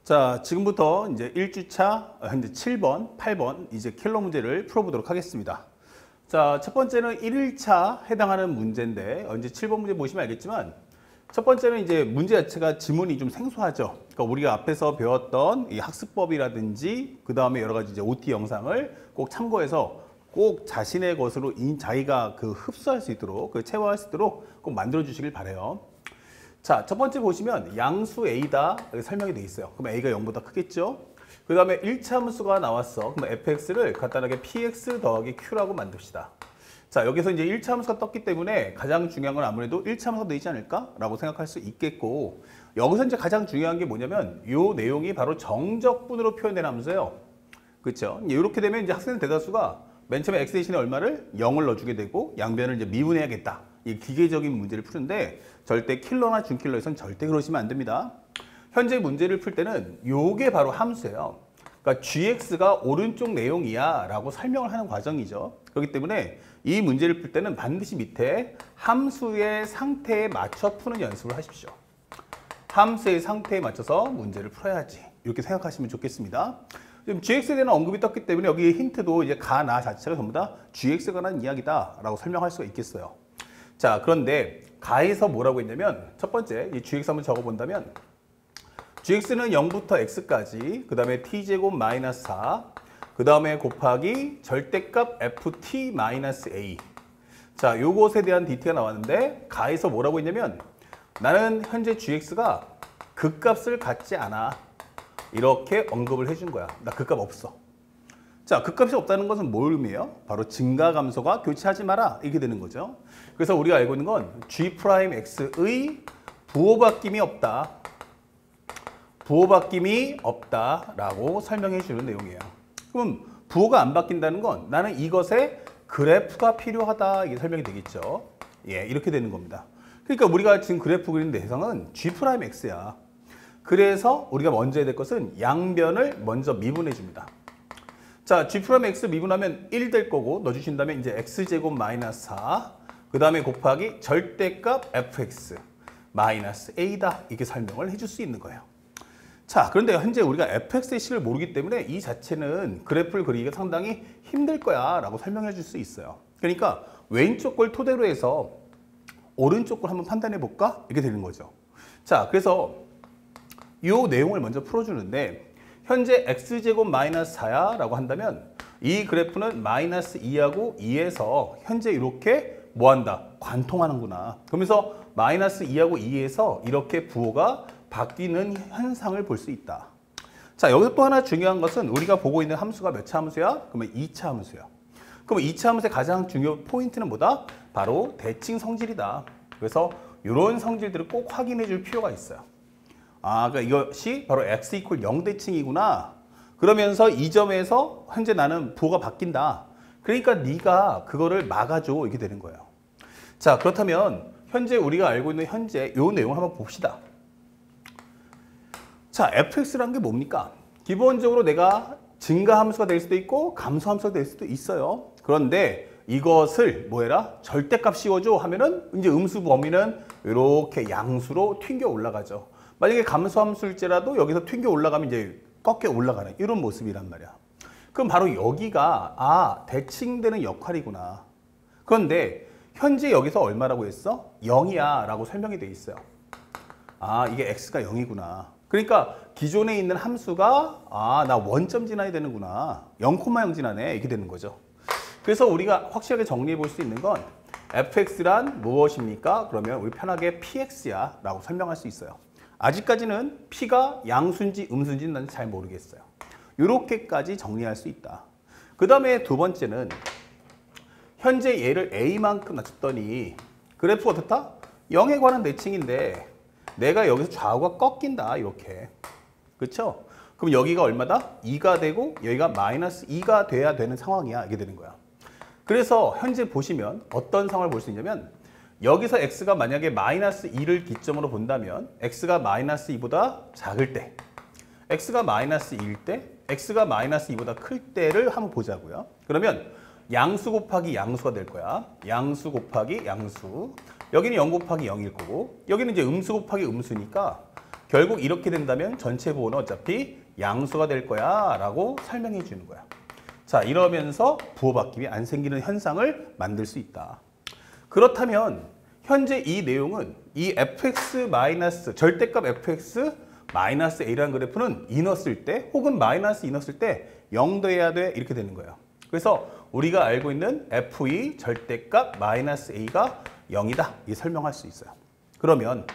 자, 지금부터 이제 1주차 현재 7번, 8번 이제 킬러 문제를 풀어보도록 하겠습니다. 자, 첫 번째는 1일차 해당하는 문제인데 이제 7번 문제 보시면 알겠지만 첫 번째는 이제 문제 자체가 지문이 좀 생소하죠. 그러니까 우리가 앞에서 배웠던 이 학습법이라든지 그 다음에 여러 가지 이제 OT 영상을 꼭 참고해서 꼭 자신의 것으로 자기가 그 흡수할 수 있도록 그 체화할 수 있도록 꼭 만들어 주시길 바래요. 자, 첫 번째 보시면 양수 A다 이렇게 설명이 되어 있어요. 그럼 A가 0보다 크겠죠? 그 다음에 1차 함수가 나왔어. 그럼 fx를 간단하게 px 더하기 q라고 만듭시다. 자, 여기서 이제 1차 함수가 떴기 때문에 가장 중요한 건 아무래도 1차 함수가 되지 않을까? 라고 생각할 수 있겠고, 여기서 이제 가장 중요한 게 뭐냐면 이 내용이 바로 정적분으로 표현된 함수예요. 그렇죠? 이렇게 되면 이제 학생 대다수가 맨 처음에 x 대신에 얼마를 0을 넣어주게 되고 양변을 이제 미분해야겠다. 이 기계적인 문제를 푸는데 절대 킬러나 준킬러에선 절대 그러시면 안 됩니다. 현재 문제를 풀 때는 요게 바로 함수예요. 그러니까 gx가 오른쪽 내용이야 라고 설명을 하는 과정이죠. 그렇기 때문에 이 문제를 풀 때는 반드시 밑에 함수의 상태에 맞춰 푸는 연습을 하십시오. 함수의 상태에 맞춰서 문제를 풀어야지. 이렇게 생각하시면 좋겠습니다. 지금 gx에 대한 언급이 떴기 때문에 여기 힌트도 이제 가, 나 자체가 전부 다 gx에 관한 이야기다 라고 설명할 수가 있겠어요. 자, 그런데 가에서 뭐라고 했냐면 첫 번째 이 gx 한번 적어본다면 gx는 0부터 x까지 그 다음에 t제곱 마이너스 4 그 다음에 곱하기 절대값 ft 마이너스 a. 자, 요것에 대한 dt가 나왔는데 가에서 뭐라고 했냐면 나는 현재 gx가 극값을 갖지 않아. 이렇게 언급을 해준 거야. 나 극값 없어. 자, 극값이 없다는 것은 뭘 의미해요? 바로 증가감소가 교체하지 마라. 이렇게 되는 거죠. 그래서 우리가 알고 있는 건 g'x의 부호바뀜이 없다. 부호바뀜이 없다라고 설명해 주는 내용이에요. 그럼 부호가 안 바뀐다는 건 나는 이것에 그래프가 필요하다. 이게 설명이 되겠죠. 예, 이렇게 되는 겁니다. 그러니까 우리가 지금 그래프 그리는 대상은 g'x야. 그래서 우리가 먼저 해야 될 것은 양변을 먼저 미분해 줍니다. 자, g'x 미분하면 1 될 거고 넣어주신다면 이제 x제곱 마이너스 4 그 다음에 곱하기 절대값 fx 마이너스 a다. 이렇게 설명을 해줄 수 있는 거예요. 자, 그런데 현재 우리가 fx의 식을 모르기 때문에 이 자체는 그래프를 그리기가 상당히 힘들 거야 라고 설명해 줄 수 있어요. 그러니까 왼쪽 걸 토대로 해서 오른쪽 걸 한번 판단해 볼까? 이렇게 되는 거죠. 자, 그래서 이 내용을 먼저 풀어주는데 현재 x제곱 마이너스 4야 라고 한다면 이 그래프는 마이너스 2하고 2에서 현재 이렇게 뭐한다? 관통하는구나. 그러면서 마이너스 2하고 2에서 이렇게 부호가 바뀌는 현상을 볼 수 있다. 자, 여기서 또 하나 중요한 것은 우리가 보고 있는 함수가 몇 차 함수야? 그러면 2차 함수야. 그러면 2차 함수의 가장 중요한 포인트는 뭐다? 바로 대칭 성질이다. 그래서 이런 성질들을 꼭 확인해 줄 필요가 있어요. 아, 그러니까 이것이 바로 x 이퀄 0대칭이구나. 그러면서 이 점에서 현재 나는 부호가 바뀐다. 그러니까 네가 그거를 막아줘. 이렇게 되는 거예요. 자, 그렇다면 현재 우리가 알고 있는 현재 이 내용을 한번 봅시다. 자, fx라는 게 뭡니까? 기본적으로 내가 증가함수가 될 수도 있고 감소함수가 될 수도 있어요. 그런데 이것을 뭐해라? 절대값 씌워줘 하면은 이제 음수 범위는 이렇게 양수로 튕겨 올라가죠. 만약에 감소함수일지라도 여기서 튕겨 올라가면 이제 꺾여 올라가는 이런 모습이란 말이야. 그럼 바로 여기가 대칭되는 역할이구나. 그런데 현재 여기서 얼마라고 했어? 0이야 라고 설명이 돼 있어요. 아, 이게 x가 0이구나. 그러니까 기존에 있는 함수가 나 원점 지나야 되는구나. 0,0 지나네. 이렇게 되는 거죠. 그래서 우리가 확실하게 정리해 볼 수 있는 건 fx란 무엇입니까? 그러면 우리 편하게 px야 라고 설명할 수 있어요. 아직까지는 p가 양수인지 음수인지는 난 잘 모르겠어요. 이렇게까지 정리할 수 있다. 그 다음에 두 번째는 현재 얘를 a만큼 낮췄더니 그래프가 어떻다? 0에 관한 대칭인데 내가 여기서 좌우가 꺾인다. 이렇게. 그렇죠? 그럼 여기가 얼마다? 2가 되고 여기가 마이너스 2가 돼야 되는 상황이야. 이게 되는 거야. 그래서 현재 보시면 어떤 상황을 볼 수 있냐면 여기서 x가 만약에 마이너스 2를 기점으로 본다면 x가 마이너스 2보다 작을 때, x가 마이너스 2일 때, x가 마이너스 2보다 클 때를 한번 보자고요. 그러면 양수 곱하기 양수가 될 거야. 양수 곱하기 양수. 여기는 0 곱하기 0일 거고 여기는 이제 음수 곱하기 음수니까 결국 이렇게 된다면 전체 부호는 어차피 양수가 될 거야 라고 설명해 주는 거야. 자, 이러면서 부호 바뀜이 안 생기는 현상을 만들 수 있다. 그렇다면 현재 이 내용은 이 fx 마이너스 절대값 fx 마이너스 a라는 그래프는 이 넣었을 때 혹은 마이너스 이 넣었을 때 0 돼야 돼 이렇게 되는 거예요. 그래서 우리가 알고 있는 f2 절대값 마이너스 a가 0이다 이 설명할 수 있어요. 그러면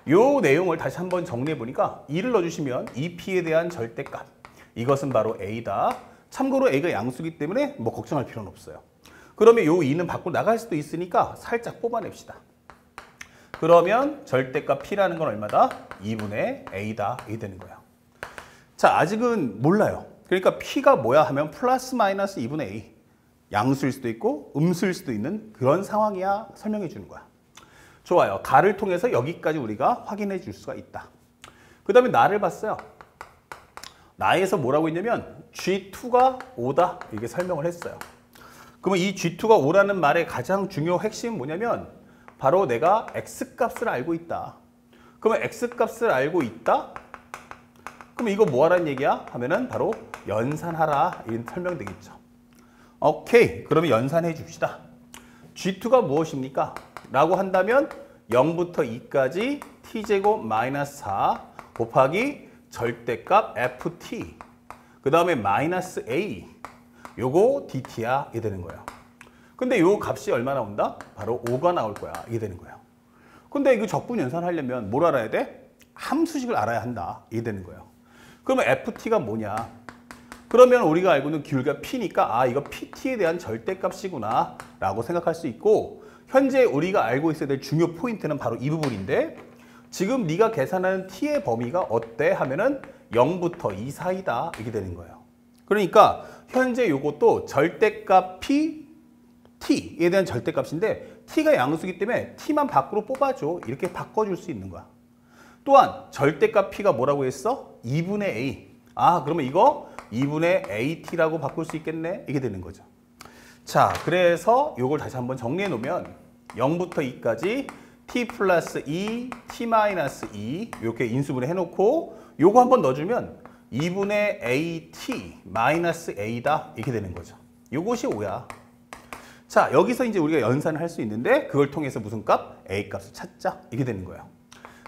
이 내용을 다시 한번 정리해 보니까 2를 넣어주시면 이 p에 대한 절대값 이것은 바로 a다. 참고로 a가 양수기 때문에 뭐 걱정할 필요는 없어요. 그러면 요 2는 밖으로 나갈 수도 있으니까 살짝 뽑아냅시다. 그러면 절대값 p라는 건 얼마다? 2분의 a다. 이게 되는 거예요. 자, 아직은 몰라요. 그러니까 p가 뭐야 하면 플러스 마이너스 2분의 a. 양수일 수도 있고 음수일 수도 있는 그런 상황이야 설명해 주는 거야. 좋아요. 가를 통해서 여기까지 우리가 확인해 줄 수가 있다. 그 다음에 나를 봤어요. 나에서 뭐라고 했냐면 G2가 5다 이게 설명을 했어요. 그러면 이 G2가 5라는 말의 가장 중요 핵심은 뭐냐면 바로 내가 X값을 알고 있다. 그러면 X값을 알고 있다? 그럼 이거 뭐 하라는 얘기야? 하면은 바로 연산하라 이런 설명 되겠죠. 오케이. 그러면 연산해 줍시다. G2가 무엇입니까? 라고 한다면 0부터 2까지 t제곱 마이너스 4 곱하기 절대값 ft 그 다음에 마이너스 a 요거 dt야 이게 되는 거예요. 근데 요 값이 얼마 나온다? 바로 5가 나올 거야 이게 되는 거예요. 근데 이거 적분 연산하려면 뭘 알아야 돼? 함수식을 알아야 한다 이게 되는 거예요. 그러면 ft가 뭐냐? 그러면 우리가 알고 있는 기울기가 p니까 아 이거 pt에 대한 절대값이구나 라고 생각할 수 있고 현재 우리가 알고 있어야 될 중요 포인트는 바로 이 부분인데 지금 네가 계산하는 t의 범위가 어때? 하면은 0부터 2 사이다 이렇게 되는 거예요. 그러니까 현재 이것도 절대값 p, t에 대한 절대값인데 t가 양수기 때문에 t만 밖으로 뽑아줘 이렇게 바꿔줄 수 있는 거야. 또한 절대값 p가 뭐라고 했어? 2분의 a. 아 그러면 이거 2분의 at라고 바꿀 수 있겠네 이게 되는 거죠. 자, 그래서 이걸 다시 한번 정리해 놓으면 0부터 2까지 t 플러스 2, t 마이너스 2 이렇게 인수분해 해놓고 요거 한번 넣어주면 2분의 at 마이너스 a다 이렇게 되는 거죠. 요것이 5야. 자, 여기서 이제 우리가 연산을 할 수 있는데 그걸 통해서 무슨 값? a 값을 찾자 이렇게 되는 거예요.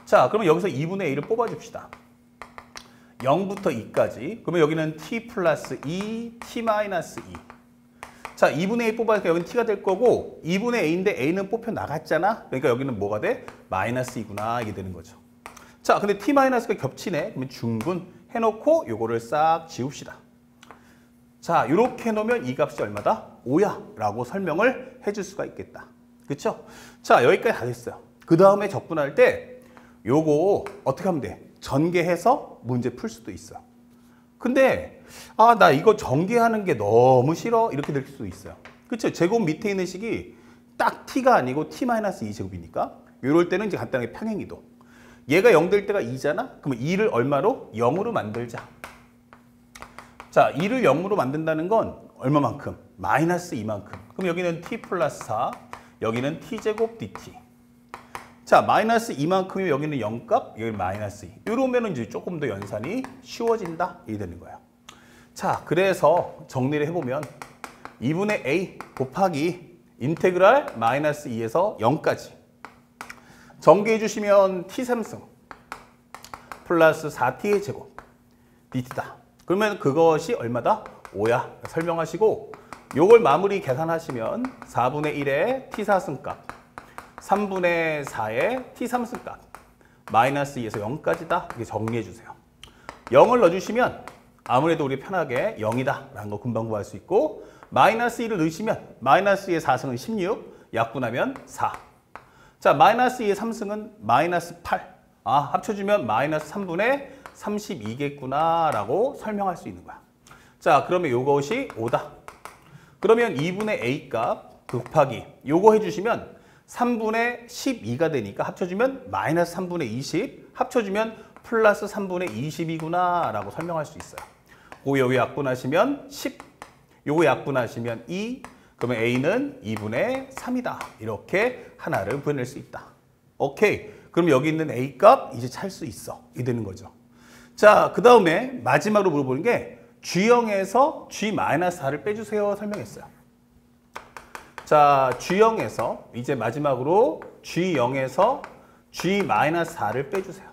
자, 그러면 여기서 2분의 a를 뽑아줍시다. 0부터 2까지 그러면 여기는 t 플러스 2, t 마이너스 2 자, 2분의 a 뽑아니까 여기는 t가 될 거고 2분의 a인데 a는 뽑혀 나갔잖아. 그러니까 여기는 뭐가 돼? 마이너스 2구나 이게 되는 거죠. 자, 근데 t 마이너스가 겹치네. 그러면 중분 해놓고 요거를 싹 지웁시다. 자, 이렇게 해놓으면 이 값이 얼마다? 5야 라고 설명을 해줄 수가 있겠다. 그쵸? 자, 여기까지 다 됐어요. 그 다음에 적분할 때 요거 어떻게 하면 돼? 전개해서 문제 풀 수도 있어. 근데 아, 나 이거 전개하는 게 너무 싫어 이렇게 될 수도 있어요. 그쵸? 제곱 밑에 있는 식이 딱 t가 아니고 t-2제곱이니까 이럴 때는 이제 간단하게 평행이동. 얘가 0 될 때가 2잖아? 그러면 2를 얼마로? 0으로 만들자. 자, 2를 0으로 만든다는 건 얼마만큼? 마이너스 2만큼. 그럼 여기는 t 플러스 4, 여기는 t제곱 dt. 자, 마이너스 2만큼이면 여기는 0값, 여기는 마이너스 2. 이러면 이제 조금 더 연산이 쉬워진다. 이게 되는 거예요. 자, 그래서 정리를 해보면 2분의 a 곱하기 인테그랄 마이너스 2에서 0까지. 전개해 주시면 t3승 플러스 4t의 제곱 dt다. 그러면 그것이 얼마다? 5야. 설명하시고 요걸 마무리 계산하시면 4분의 1의 t4승 값 3분의 4의 t3승 값 마이너스 2에서 0까지다. 이렇게 정리해 주세요. 0을 넣어주시면 아무래도 우리 편하게 0이다 라는 거 금방 구할 수 있고 마이너스 2를 넣으시면 마이너스 2의 4승은 16, 약분하면 4. 자, 마이너스 2의 3승은 마이너스 8. 아, 합쳐주면 마이너스 3분의 32겠구나 라고 설명할 수 있는 거야. 자, 그러면 요것이 5다. 그러면 2분의 a 값 곱하기 요거 해주시면 3분의 12가 되니까 합쳐주면 마이너스 3분의 20 합쳐주면 플러스 3분의 20이구나 라고 설명할 수 있어요. 요거 약분하시면 10 요거 약분하시면 2 그러면 a는 2분의 3이다. 이렇게 하나를 구해낼 수 있다. 오케이. 그럼 여기 있는 A 값 이제 찾을 수 있어. 이 되는 거죠. 자, 그 다음에 마지막으로 물어보는 게 G0에서 G-4를 빼주세요. 설명했어요. 자, G0에서 이제 마지막으로 G0에서 G-4를 빼주세요.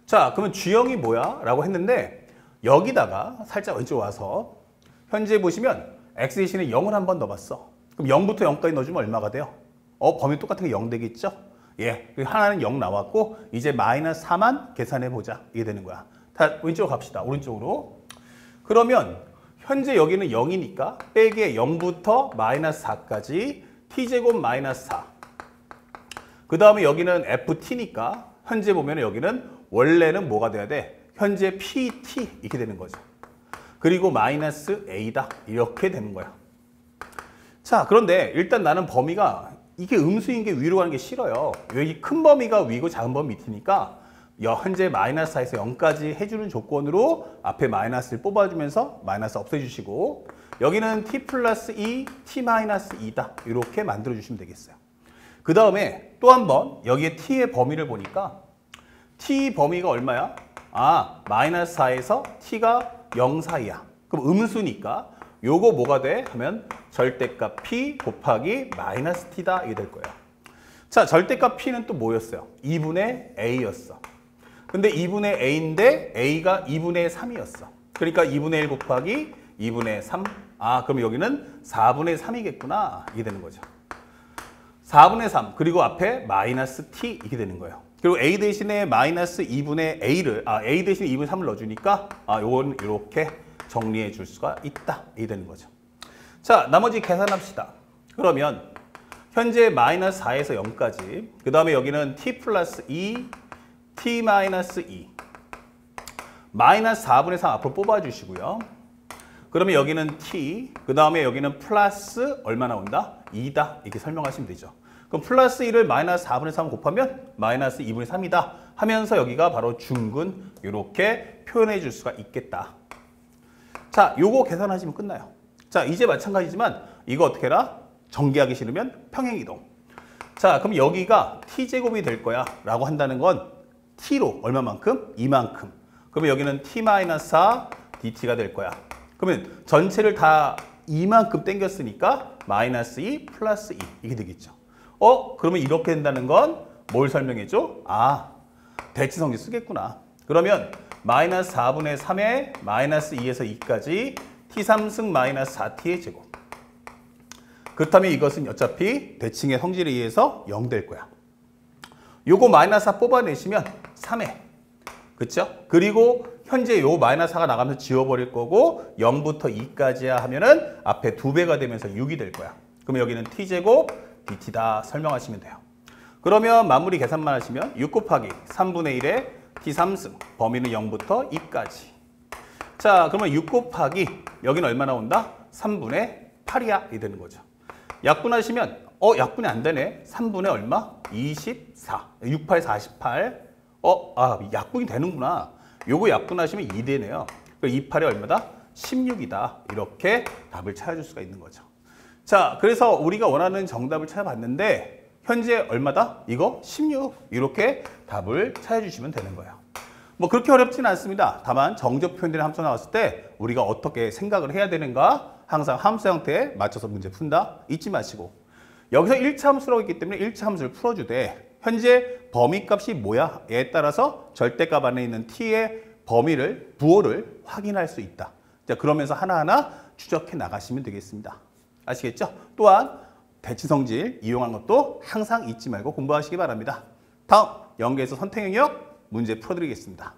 자, 그러면 G0이 뭐야? 라고 했는데 여기다가 살짝 왼쪽 와서 현재 보시면 X 대신에 0을 한 번 넣어봤어. 그럼 0부터 0까지 넣어주면 얼마가 돼요? 범위 똑같은 게 0 되겠죠? 예, 하나는 0 나왔고 이제 마이너스 4만 계산해보자. 이게 되는 거야. 다 왼쪽으로 갑시다. 오른쪽으로. 그러면 현재 여기는 0이니까 빼기에 0부터 마이너스 4까지 t제곱 마이너스 4. 그 다음에 여기는 ft니까 현재 보면 여기는 원래는 뭐가 돼야 돼? 현재 pt 이렇게 되는 거죠. 그리고 마이너스 a다. 이렇게 되는 거야. 자, 그런데 일단 나는 범위가 이게 음수인 게 위로 가는 게 싫어요. 여기 큰 범위가 위고 작은 범위 밑이니까 현재 마이너스 4에서 0까지 해주는 조건으로 앞에 마이너스를 뽑아주면서 마이너스 없애주시고 여기는 t 플러스 2, t 마이너스 2다. 이렇게 만들어주시면 되겠어요. 그 다음에 또 한 번 여기에 t의 범위를 보니까 t 범위가 얼마야? 마이너스 4에서 t가 0 사이야. 그럼 음수니까 요거 뭐가 돼? 하면 절대값 p 곱하기 마이너스 t다. 이게 될 거예요. 자, 절대값 p는 또 뭐였어요? 2분의 a였어. 근데 2분의 a인데 a가 2분의 3이었어. 그러니까 2분의 1 곱하기 2분의 3. 그럼 여기는 4분의 3이겠구나. 이게 되는 거죠. 4분의 3 그리고 앞에 마이너스 t 이렇게 되는 거예요. 그리고 a 대신에 마이너스 2분의 a를 a 대신에 2분의 3을 넣어주니까 요건 이렇게 정리해 줄 수가 있다. 이게 되는 거죠. 자, 나머지 계산합시다. 그러면 현재 마이너스 4에서 0까지 그 다음에 여기는 t 플러스 2 t 마이너스 2 마이너스 4분의 3 앞으로 뽑아주시고요. 그러면 여기는 t 그 다음에 여기는 플러스 얼마 나온다? 2다. 이렇게 설명하시면 되죠. 그럼 플러스 1을 마이너스 4분의 3 곱하면 마이너스 2분의 3이다 하면서 여기가 바로 중근 이렇게 표현해 줄 수가 있겠다. 자, 요거 계산하시면 끝나요. 자, 이제 마찬가지지만 이거 어떻게 해라? 전개하기 싫으면 평행이동. 자, 그럼 여기가 t제곱이 될 거야 라고 한다는 건 t로 얼마만큼? 이만큼. 그러면 여기는 t-4 dt가 될 거야. 그러면 전체를 다 이만큼 땡겼으니까 마이너스 2 플러스 2 이게 되겠죠. 그러면 이렇게 된다는 건 뭘 설명해줘? 대치성질 쓰겠구나. 그러면 마이너스 4분의 3에 마이너스 2에서 2까지 t3승 마이너스 4t의 제곱. 그렇다면 이것은 어차피 대칭의 성질에 의해서 0 될 거야. 요거 마이너스 4 뽑아내시면 3에. 그쵸? 그리고 현재 요 마이너스 4가 나가면서 지워버릴 거고 0부터 2까지야 하면은 앞에 2배가 되면서 6이 될 거야. 그러면 여기는 t제곱 dt다 설명하시면 돼요. 그러면 마무리 계산만 하시면 6 곱하기 3분의 1에 t3승 범위는 0부터 2까지. 자, 그러면 6 곱하기 여기는 얼마 나온다? 3분의 8이야. 이 되는 거죠. 약분하시면 약분이 안 되네. 3분의 얼마? 24. 68, 48. 약분이 되는구나. 요거 약분하시면 2 되네요. 28이 얼마다? 16이다. 이렇게 답을 찾아줄 수가 있는 거죠. 자, 그래서 우리가 원하는 정답을 찾아봤는데 현재 얼마다? 이거 16. 이렇게 답을 찾아주시면 되는 거예요. 뭐 그렇게 어렵지는 않습니다. 다만 정적 표현되는 함수 나왔을 때 우리가 어떻게 생각을 해야 되는가 항상 함수 형태에 맞춰서 문제 푼다. 잊지 마시고 여기서 1차 함수라고 있기 때문에 1차 함수를 풀어주되 현재 범위값이 뭐야에 따라서 절대값 안에 있는 t의 범위를 부호를 확인할 수 있다. 자, 그러면서 하나하나 추적해 나가시면 되겠습니다. 아시겠죠? 또한 대치성질 이용한 것도 항상 잊지 말고 공부하시기 바랍니다. 다음 연계에서 선택 영역 문제 풀어드리겠습니다.